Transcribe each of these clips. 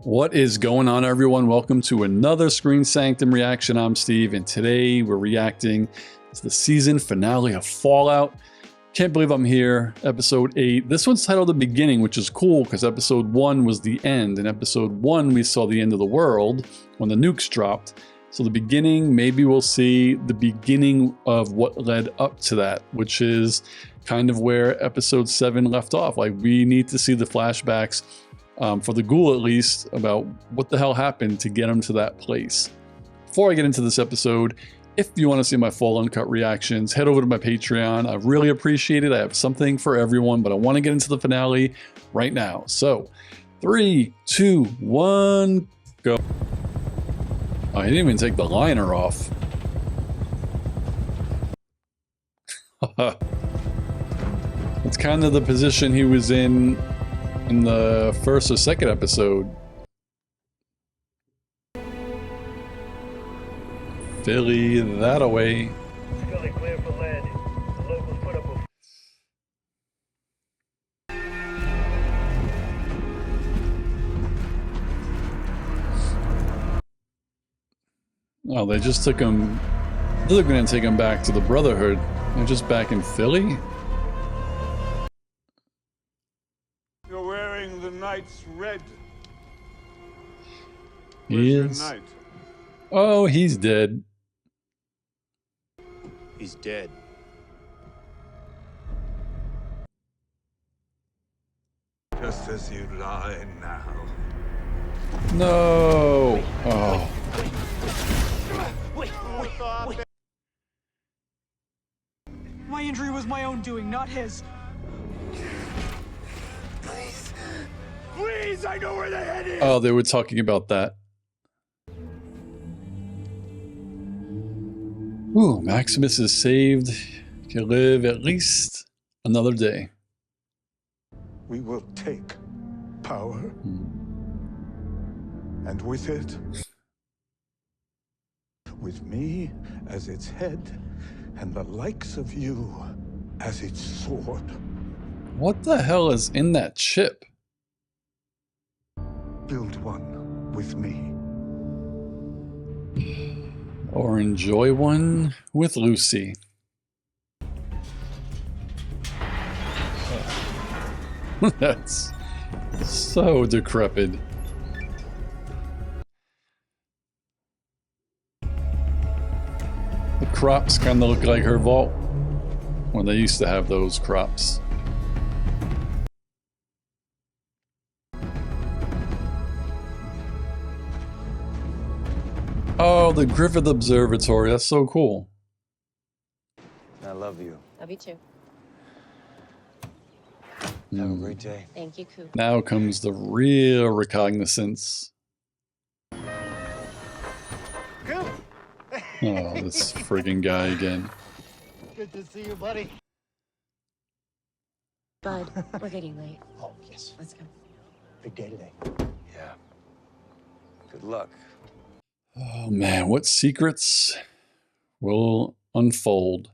What is going on, everyone? Welcome to another Screen Sanctum reaction. I'm Steve, and today we're reacting to the season finale of Fallout. Can't believe I'm here. Episode 8. This one's titled The Beginning, which is cool because episode 1 was the end. In episode 1, we saw the end of the world when the nukes dropped. So the beginning, maybe we'll see the beginning of what led up to that, which is kind of where episode 7 left off. Like, we need to see the flashbacks for the ghoul, at least, about what the hell happened to get him to that place. Before I get into this episode, if you want to see my full uncut reactions, head over to my Patreon. I really appreciate it. I have something for everyone, but I want to get into the finale right now. So 3, 2, 1, go. Oh, he didn't even take the liner off. It's kind of the position he was in the first or second episode. Philly that away. Philly clear for lead. The locals put up a... Oh, they just took him. They're gonna take him back to the Brotherhood. They're just back in Philly? You're wearing the knight's red. He Where's is. your knight? Oh, he's dead. He's dead. Just as you lie now. No. Oh. My injury was my own doing, not his. Please, I know where the head is! Oh, they were talking about that. Ooh, Maximus is saved. He can live at least another day. We will take power. And with it, with me as its head, and the likes of you as its sword. What the hell is in that chip? Build one with me. Or enjoy one with Lucy. That's so decrepit. The crops kind of look like her vault when they used to have those crops. Oh, the Griffith Observatory. That's so cool. I love you. Love you too. Have a great day. Thank you, Coop. Now comes the real recognizance. Oh, this friggin' guy again. Good to see you, buddy. Bud, we're getting late. Oh, yes. Let's go. Big day today. Yeah. Good luck. Oh man, what secrets will unfold?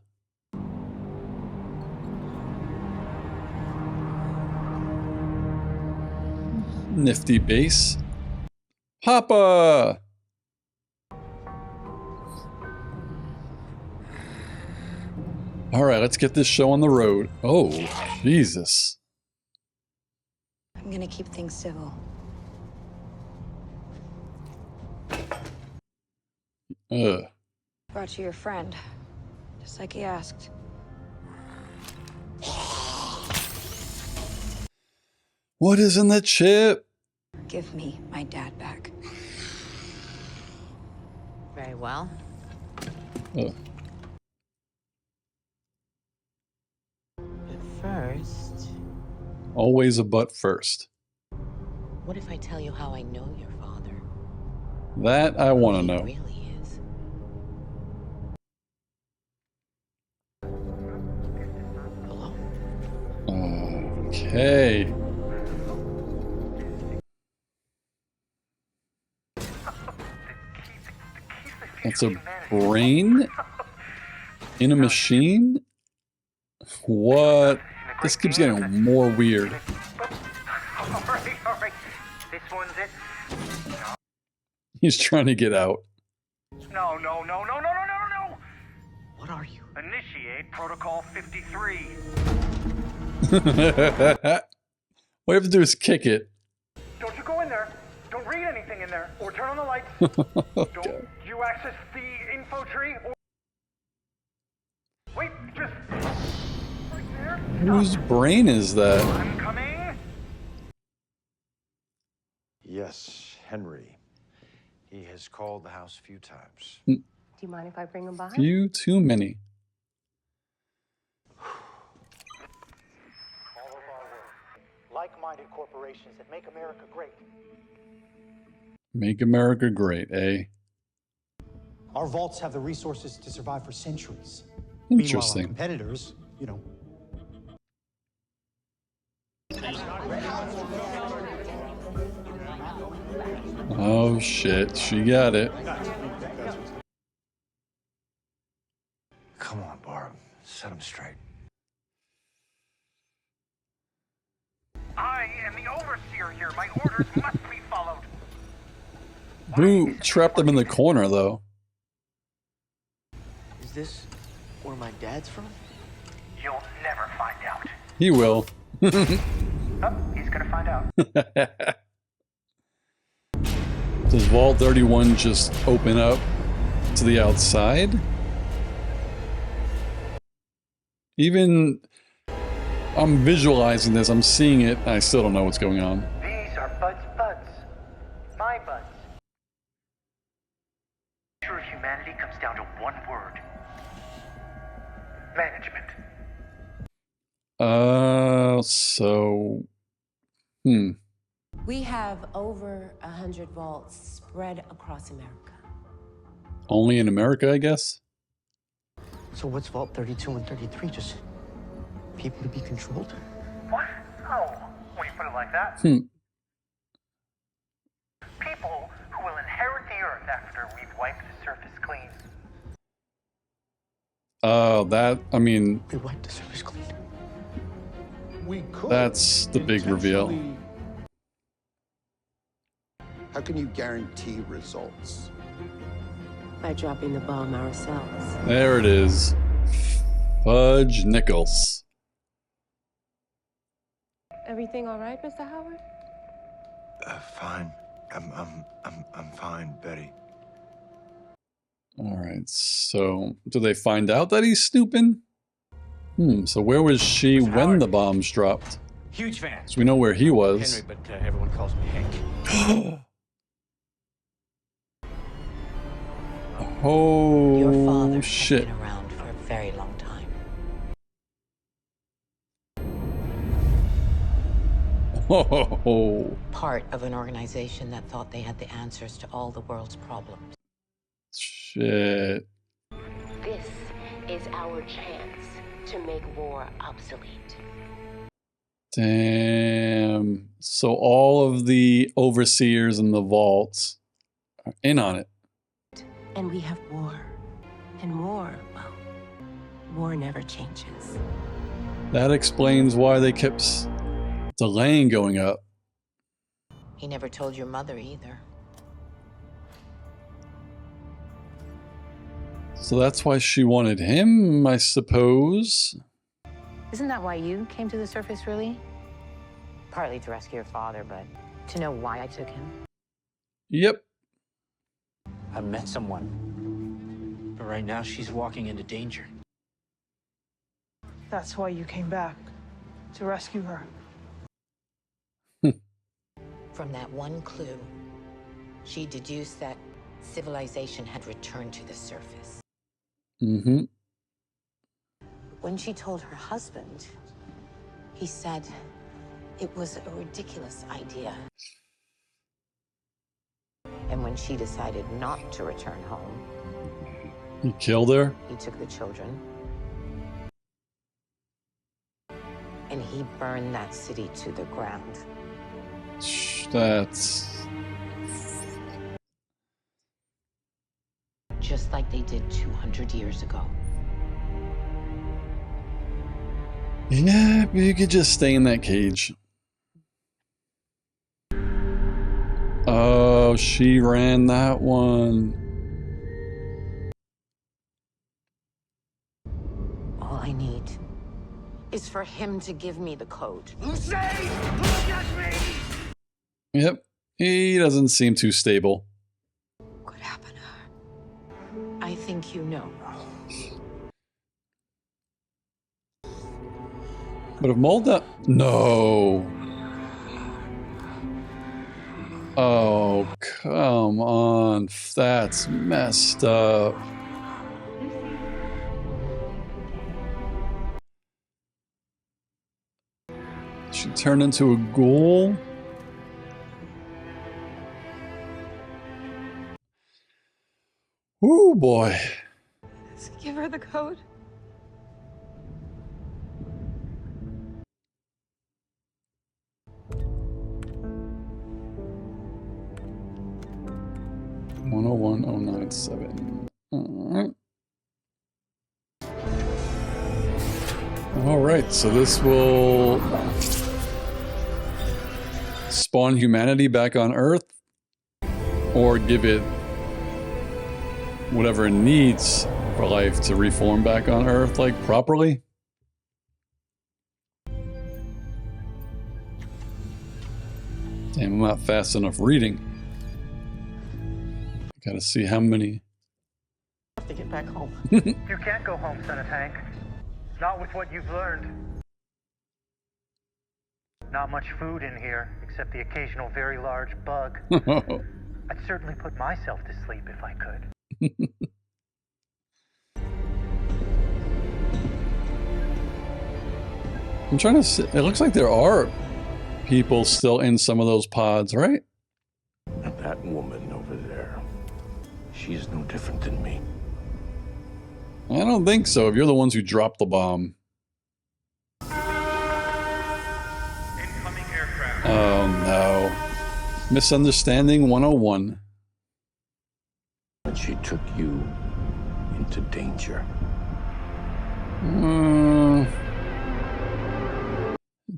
Nifty base. Papa! Alright, let's get this show on the road. Oh, Jesus. I'm gonna keep things civil. Ugh. Brought you your friend, just like he asked. What is in the chip? Give me my dad back. Very well. Ugh. But first, Always a butt first. what if I tell you how I know your father? That I want to Who know. he really is. Hello? Okay. That's a brain in a machine? What? This keeps getting more weird. All right. This one's it. He's trying to get out. No, no, no, no, no, no, no, no! What are you? Initiate Protocol 53. What you have to do is kick it. Don't you go in there. Don't read anything in there. Or turn on the lights. Don't you access the info tree. Or... Wait, just... Right there. Whose brain is that? I'm coming. Yes, Henry. He has called the house a few times. Do you mind if I bring him by? Few too many. All of our work. Like-minded corporations that make America great. Make America great, eh? Our vaults have the resources to survive for centuries. Meanwhile, our Interesting. competitors, you know. Oh shit, she got it. Come on, Barb. Set him straight. I am the overseer here. My orders must be followed. Who trapped them in the corner, though? Is this where my dad's from? You'll never find out. He will. Oh, he's gonna find out. Does Vault 31 just open up to the outside? Even... I'm visualizing this, I'm seeing it, I still don't know what's going on. These are Bud's buds. My buds. The future of humanity comes down to one word. Management. So... We have over 100 vaults spread across America. Only in America, I guess? So what's Vault 32 and 33? Just people to be controlled? What? Oh, when you put it like that. Hmm. People who will inherit the Earth after we've wiped the surface clean. That, I mean, We wiped the surface clean. We could that's the big reveal. intentionally- How can you guarantee results? By dropping the bomb ourselves. There it is. Fudge Nichols. Everything all right, Mr. Howard? Fine. I'm fine, Betty. Alright, so do they find out that he's snooping? So where was she when the bombs dropped? Huge fan. So we know where he was. Henry, but everyone calls me Hank. Your father Oh has shit. been around for a very long time. Oh Part of an organization that thought they had the answers to all the world's problems. shit. This is our chance to make war obsolete. Damn. So all of the overseers in the vaults are in on it. And we have war. And war, well, war never changes. That explains why they kept delaying going up. He never told your mother either. So that's why she wanted him, I suppose. Isn't that why you came to the surface, really? Partly to rescue your father, but to know why I took him. Yep. I met someone. But right now, she's walking into danger. That's why you came back. To rescue her. From that one clue, she deduced that civilization had returned to the surface. Mm-hmm. When she told her husband, he said it was a ridiculous idea. And when she decided not to return home, He killed her? he took the children and he burned that city to the ground. That's... Just like they did 200 years ago. Yeah, but you could just stay in that cage. Oh, she ran that one. All I need is for him to give me the code. Lucy! Look at me! Yep. He doesn't seem too stable. What happened to her? I think you know. But if Molda... No. Oh, come on. That's messed up. She turned into a ghoul? Ooh, boy. Just give her the code. $101,097. Alright. Alright, so this will spawn humanity back on Earth, or give it whatever it needs for life to reform back on Earth, like, properly. Damn, I'm not fast enough reading. Gotta see how many. I have to get back home. You can't go home, son of Hank. Not with what you've learned. Not much food in here, except the occasional very large bug. I'd certainly put myself to sleep if I could. I'm trying to see. It looks like there are people still in some of those pods, right? And that woman over there, she's no different than me. I don't think so, if you're the ones who dropped the bomb. Incoming aircraft. Oh no. Misunderstanding 101. But she took you into danger.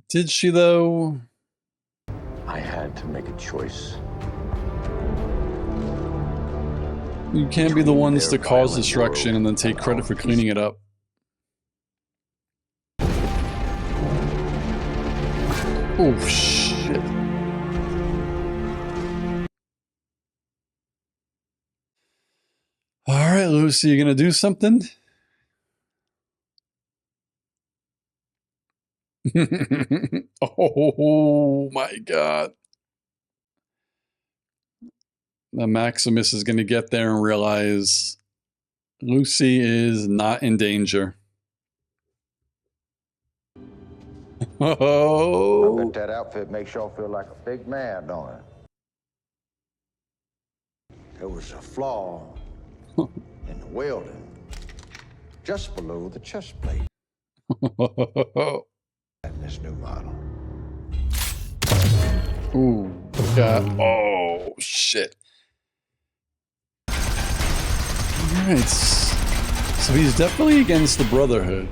Did she though? I had to make a choice. You can't be the ones to cause destruction and then take credit for cleaning it up. Oh shit. Alright, Lucy, you gonna do something? Oh my god. The Maximus is gonna get there and realize Lucy is not in danger. Oh. I bet that outfit makes y'all feel like a big man, don't it? There was a flaw in the welding, just below the chest plate. In this new model. Ooh, god. Oh, shit. Alright. So he's definitely against the Brotherhood.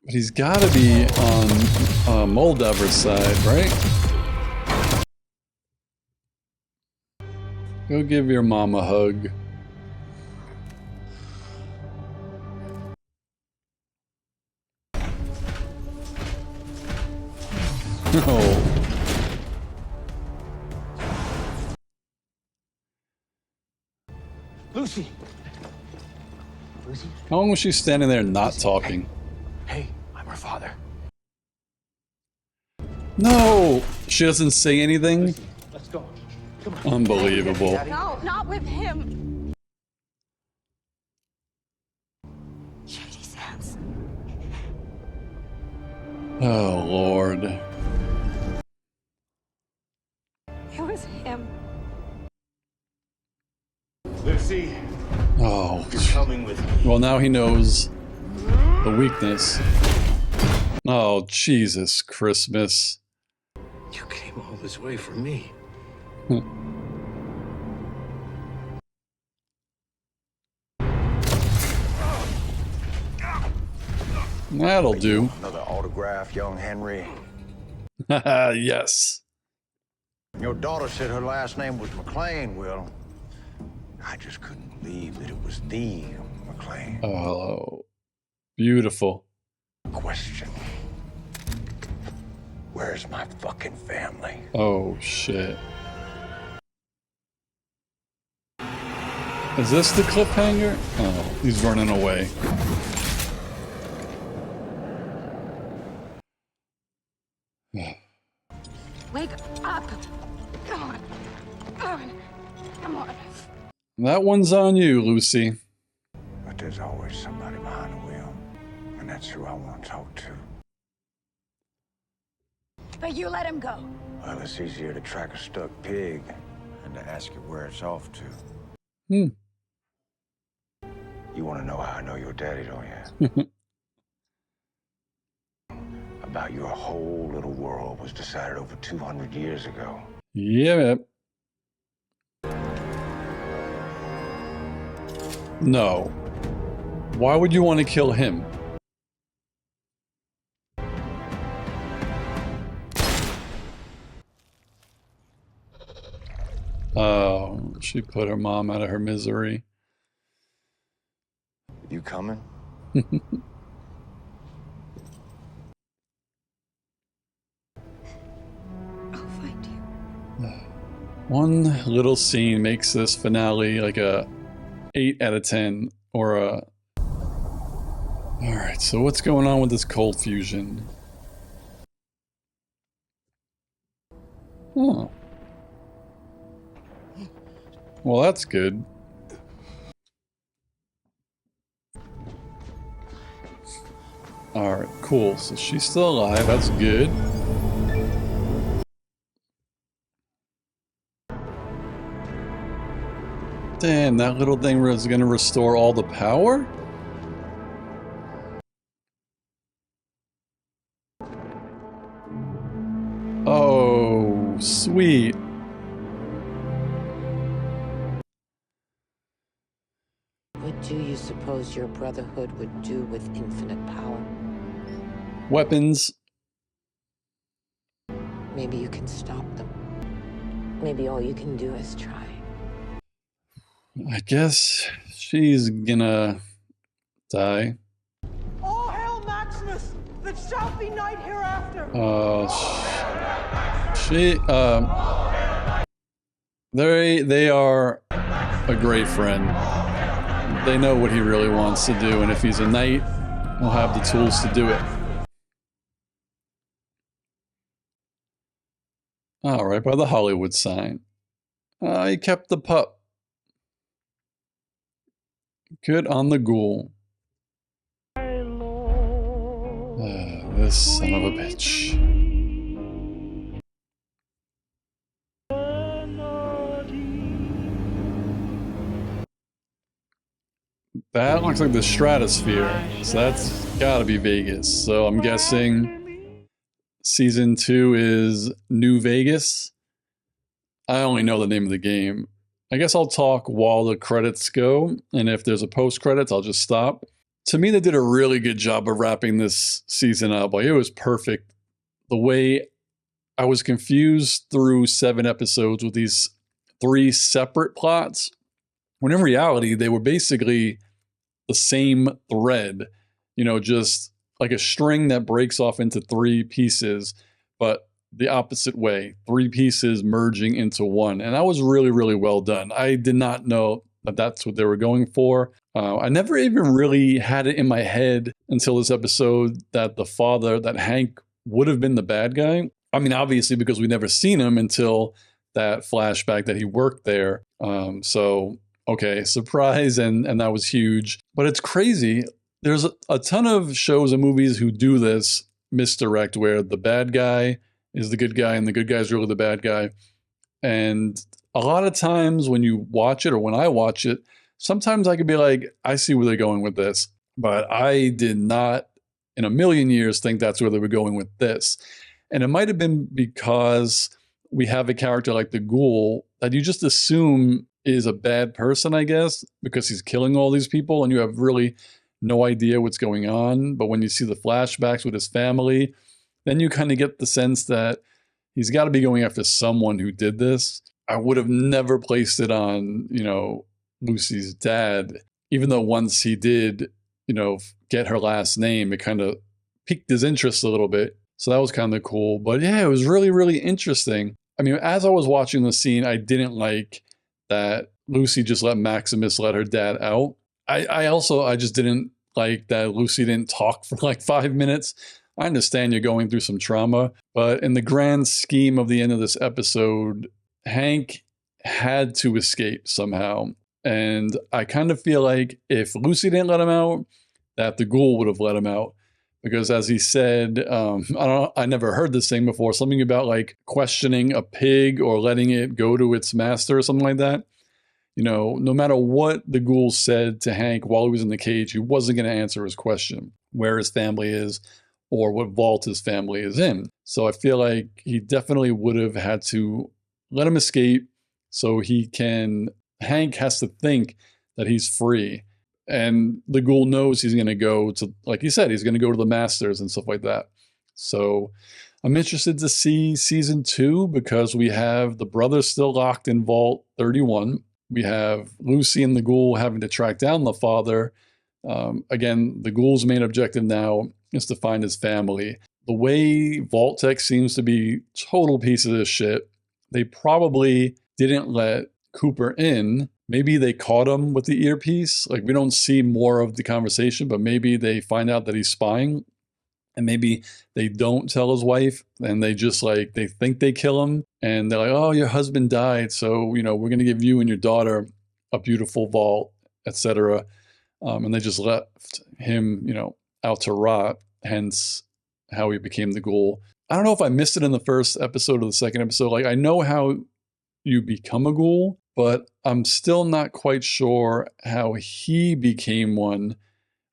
But he's gotta be on Moldover's side, right? Go give your mom a hug. Oh. Lucy! Lucy? How long was she standing there not talking? Hey, I'm her father. No! She doesn't say anything? Lucy, let's go. Come on. Unbelievable. No, not with him. Shady's hands. Oh, Lord. It was him. Lucy, Oh. you're coming with me. Well, now he knows the weakness. Oh, Jesus Christmas. You came all this way for me. That'll do. Another autograph, young Henry. Yes. Your daughter said her last name was McLean, Will. I just couldn't believe that it was the McLean. Oh, beautiful. Question. Where's my fucking family? Oh, shit. Is this the cliffhanger? Oh, he's running away. Wake up! Come on. Come on. That one's on you, Lucy. But there's always somebody behind the wheel, and that's who I want to talk to. But you let him go. Well, it's easier to track a stuck pig than to ask it where it's off to. Hmm. You want to know how I know your daddy, don't you? About your whole little world was decided over 200 years ago. Yeah. No. Why would you want to kill him? Oh, she put her mom out of her misery. You coming? I'll find you. One little scene makes this finale like a 8 out of 10 or a... Alright, so what's going on with this cold fusion? Oh. Well, that's good. Alright, cool. So she's still alive. That's good. Damn, that little thing was going to restore all the power? Oh, sweet. What do you suppose your brotherhood would do with infinite power? Weapons. Maybe you can stop them. Maybe all you can do is try. I guess she's gonna die. All hail Maximus! That shall be night hereafter! They are a great friend. They know what he really wants to do, and if he's a knight, he'll have the tools to do it. All right, by the Hollywood sign. He kept the pup. Good on the ghoul. This son of a bitch. That looks like the stratosphere, so that's gotta be Vegas. So I'm guessing season 2 is New Vegas. I only know the name of the game. I guess I'll talk while the credits go, and if there's a post-credits, I'll just stop. To me, they did a really good job of wrapping this season up. Like, it was perfect. The way I was confused through 7 episodes with these 3 separate plots, when in reality, they were basically the same thread, you know, just like a string that breaks off into 3 pieces, but the opposite way, 3 pieces merging into one. And that was really, really well done. I did not know that that's what they were going for. I never even really had it in my head until this episode that the father, that Hank, would have been the bad guy. I mean, obviously, because we never seen him until that flashback that he worked there. So, okay, surprise, and that was huge. But it's crazy. There's a ton of shows and movies who do this misdirect where the bad guy is the good guy and the good guy is really the bad guy. And a lot of times when you watch it, or when I watch it, sometimes I could be like, I see where they're going with this. But I did not in a million years think that's where they were going with this. And it might have been because we have a character like the ghoul that you just assume is a bad person, I guess, because he's killing all these people and you have really no idea what's going on. But when you see the flashbacks with his family, then you kind of get the sense that he's got to be going after someone who did this. I would have never placed it on, Lucy's dad, even though once he did, get her last name, it kind of piqued his interest a little bit. So that was kind of cool. But yeah, it was really, really interesting. I mean, as I was watching the scene, I didn't like that Lucy just let Maximus let her dad out. I just didn't like that Lucy didn't talk for like 5 minutes. I understand you're going through some trauma, but in the grand scheme of the end of this episode, Hank had to escape somehow. And I kind of feel like if Lucy didn't let him out, that the ghoul would have let him out. Because as he said, I never heard this thing before, something about like questioning a pig or letting it go to its master or something like that. No matter what the ghoul said to Hank while he was in the cage, he wasn't going to answer his question, where his family is or what vault his family is in. So I feel like he definitely would have had to let him escape so Hank has to think that he's free. And the ghoul knows he's going to go to, like you said, he's going to go to the Masters and stuff like that. So I'm interested to see season 2 because we have the brothers still locked in Vault 31. We have Lucy and the ghoul having to track down the father. Again, the ghoul's main objective now is to find his family. The way Vault Tech seems to be total piece of this shit, they probably didn't let Cooper in. Maybe they caught him with the earpiece. Like, we don't see more of the conversation, but maybe they find out that he's spying. And maybe they don't tell his wife and they just they think they kill him. And they're like, oh, your husband died. So, we're going to give you and your daughter a beautiful vault, etc. And they just left him, out to rot. Hence how he became the ghoul. I don't know if I missed it in the first episode or the second episode. Like, I know how you become a ghoul, but I'm still not quite sure how he became one.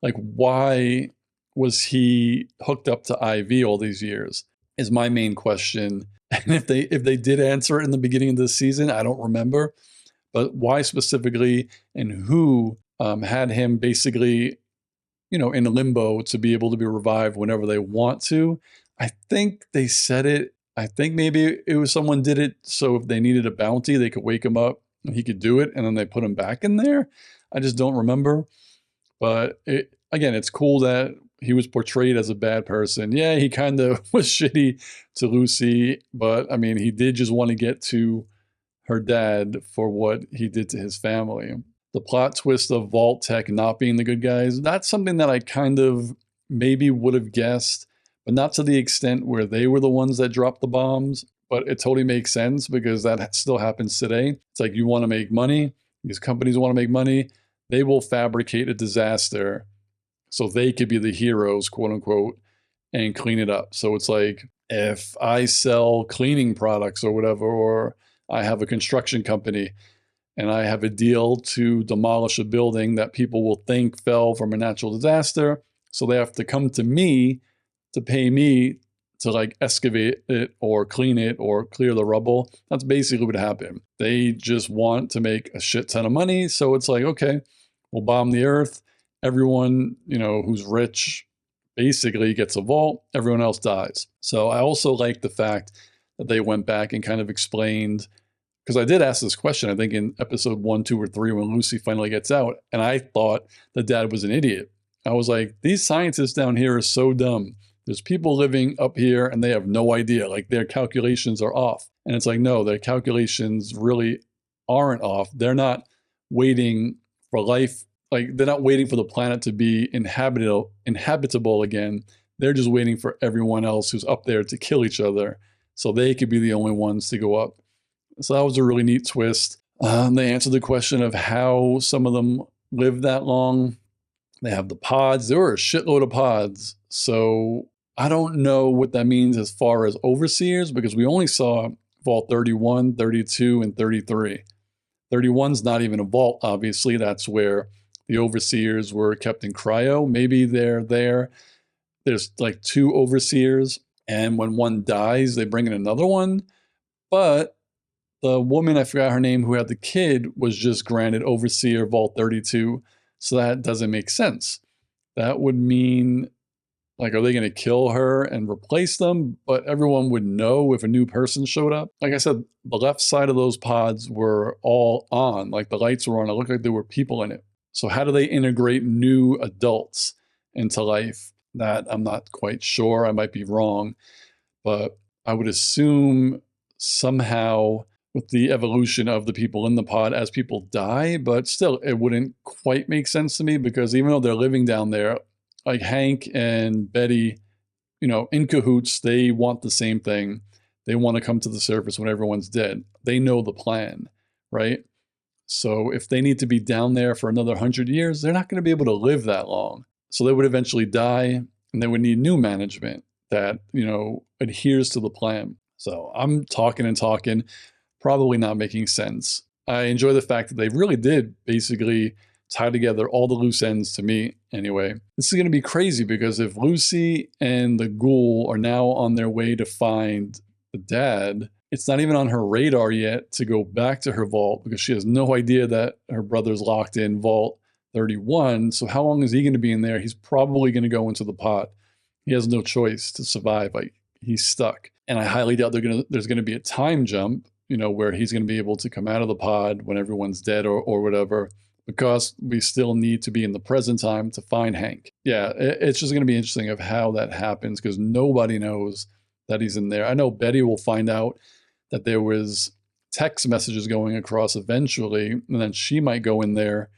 Like, why was he hooked up to IV all these years is my main question. And if they did answer it in the beginning of this season, I don't remember. But why specifically, and who had him basically, in limbo to be able to be revived whenever they want to? I think they said it. I think maybe it was someone did it so if they needed a bounty, they could wake him up and he could do it, and then they put him back in there. I just don't remember. But again, it's cool that he was portrayed as a bad person. Yeah, he kind of was shitty to Lucy, but I mean, he did just want to get to her dad for what he did to his family. The plot twist of Vault Tech not being the good guys, that's something that I kind of maybe would have guessed, but not to the extent where they were the ones that dropped the bombs. But it totally makes sense because that still happens today. It's like, you want to make money, these companies want to make money, they will fabricate a disaster so they could be the heroes, quote unquote, and clean it up. So it's like, if I sell cleaning products or whatever, or I have a construction company and I have a deal to demolish a building that people will think fell from a natural disaster, so they have to come to me to pay me to excavate it or clean it or clear the rubble. That's basically what happened. They just want to make a shit ton of money. So it's like, okay, we'll bomb the earth. Everyone, who's rich basically gets a vault. Everyone else dies. So I also like the fact that they went back and kind of explained, because I did ask this question, I think in episode 1, 2, or 3, when Lucy finally gets out, and I thought the dad was an idiot. I was like, these scientists down here are so dumb. There's people living up here and they have no idea. Like, their calculations are off. And it's like, no, their calculations really aren't off. They're not waiting for life. Like, they're not waiting for the planet to be inhabitable again. They're just waiting for everyone else who's up there to kill each other so they could be the only ones to go up. So that was a really neat twist. They answered the question of how some of them lived that long. They have the pods. There were a shitload of pods. So I don't know what that means as far as overseers, because we only saw Vault 31, 32, and 33. 31's not even a vault, obviously. That's where the overseers were kept in cryo. Maybe they're there. There's 2 overseers, and when one dies, they bring in another one. But the woman, I forgot her name, who had the kid, was just granted overseer Vault 32. So that doesn't make sense. That would mean Like, are they going to kill her and replace them? But everyone would know if a new person showed up. Like I said, the left side of those pods were all on, like the lights were on. It looked like there were people in it. So how do they integrate new adults into life? That I'm not quite sure. I might be wrong, but I would assume somehow with the evolution of the people in the pod as people die, but still it wouldn't quite make sense to me, because even though they're living down there, like Hank and Betty, you know, in cahoots, they want the same thing. They want to come to the surface when everyone's dead. They know the plan, right? So if they need to be down there for another 100 years, they're not going to be able to live that long. So they would eventually die, and they would need new management that, you know, adheres to the plan. So I'm talking and talking, probably not making sense. I enjoy the fact that they really did basically tie together all the loose ends, to me anyway. This is going to be crazy, because if Lucy and the ghoul are now on their way to find the dad, it's not even on her radar yet to go back to her vault, because she has no idea that her brother's locked in Vault 31. So how long is he going to be in there? He's probably going to go into the pot. He has no choice to survive. Like, he's stuck. And I highly doubt there's going to be a time jump, you know, where he's going to be able to come out of the pod when everyone's dead or whatever, because we still need to be in the present time to find Hank. Yeah, it's just going to be interesting of how that happens, because nobody knows that he's in there. I know Betty will find out that there was text messages going across eventually, and then she might go in there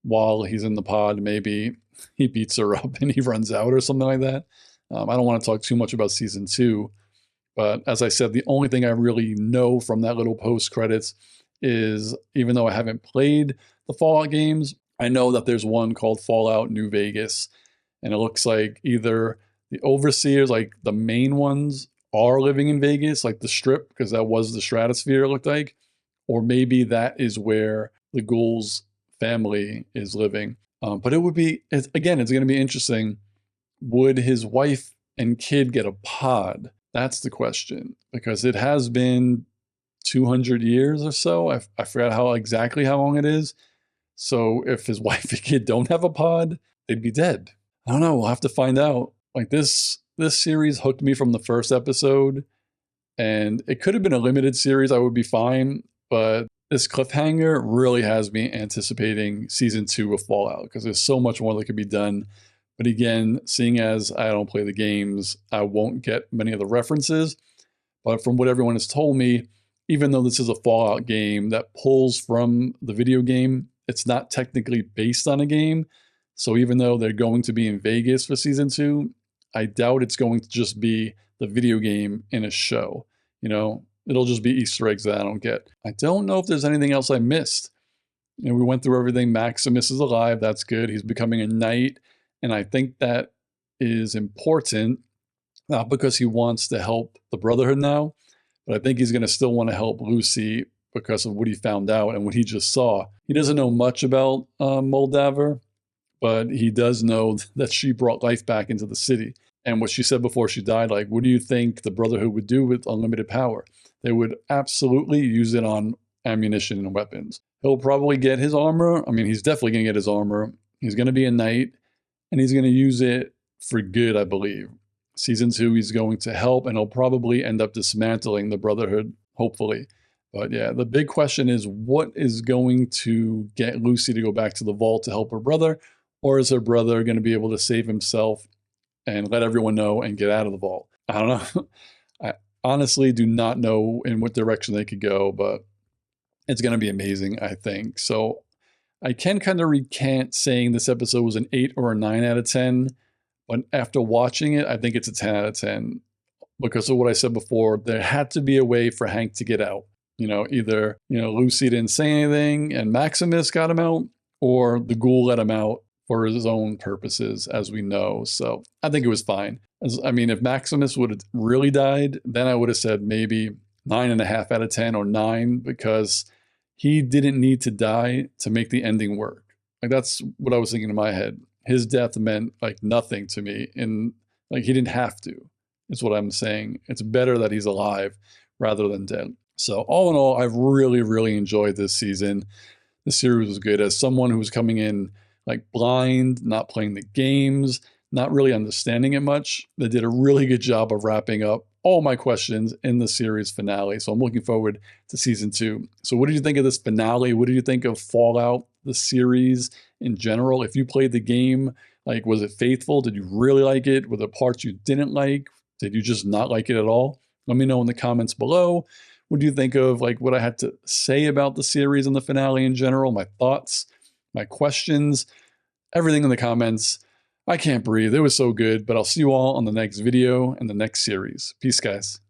while he's in the pod. Maybe he beats her up and he runs out or something like that. I don't want to talk too much about season 2, but as I said, the only thing I really know from that little post credits is, even though I haven't played the Fallout games, I know that there's one called Fallout New Vegas, and it looks like either the overseers, like the main ones, are living in Vegas, like the Strip, because that was the stratosphere, it looked like, or maybe that is where the ghoul's family is living. But it would be, again, it's going to be interesting. Would his wife and kid get a pod? That's the question, because it has been 200 years or so. I forgot exactly how long it is. So if his wife and kid don't have a pod, they'd be dead. I don't know. We'll have to find out. Like, this series hooked me from the first episode, and it could have been a limited series. I would be fine. But this cliffhanger really has me anticipating season 2 of Fallout, because there's so much more that could be done. But again, seeing as I don't play the games, I won't get many of the references. But from what everyone has told me, even though this is a Fallout game that pulls from the video game, it's not technically based on a game. So even though they're going to be in Vegas for season 2, I doubt it's going to just be the video game in a show. You know, it'll just be Easter eggs that I don't get. I don't know if there's anything else I missed. You know, we went through everything. Maximus is alive. That's good. He's becoming a knight. And I think that is important, not because he wants to help the Brotherhood now, but I think he's going to still want to help Lucy because of what he found out and what he just saw. He doesn't know much about Moldaver, but he does know that she brought life back into the city. And what she said before she died, like, what do you think the Brotherhood would do with unlimited power? They would absolutely use it on ammunition and weapons. He'll probably get his armor. I mean, he's definitely going to get his armor. He's going to be a knight, and he's going to use it for good, I believe. Season 2, he's going to help, and he'll probably end up dismantling the Brotherhood, hopefully. But yeah, the big question is, what is going to get Lucy to go back to the vault to help her brother? Or is her brother going to be able to save himself and let everyone know and get out of the vault? I don't know. I honestly do not know in what direction they could go, but it's going to be amazing, I think. So I can kind of recant saying this episode was an 8 or a 9 out of 10. But after watching it, I think it's a 10 out of 10 because of what I said before. There had to be a way for Hank to get out. You know, either, Lucy didn't say anything and Maximus got him out, or the ghoul let him out for his own purposes, as we know. So I think it was fine. If Maximus would have really died, then I would have said maybe 9.5 out of 10 or 9, because he didn't need to die to make the ending work. Like, that's what I was thinking in my head. His death meant like nothing to me, and like he didn't have to. Is what I'm saying. It's better that he's alive rather than dead. So all in all, I've really, really enjoyed this season. The series was good. As someone who was coming in like blind, not playing the games, not really understanding it much. They did a really good job of wrapping up all my questions in the series finale. So I'm looking forward to season 2. So what did you think of this finale? What did you think of Fallout, the series in general? If you played the game, like, was it faithful? Did you really like it? Were there parts you didn't like? Did you just not like it at all? Let me know in the comments below. What do you think of like what I had to say about the series and the finale in general? My thoughts, my questions, everything in the comments. I can't breathe. It was so good, but I'll see you all on the next video and the next series. Peace, guys.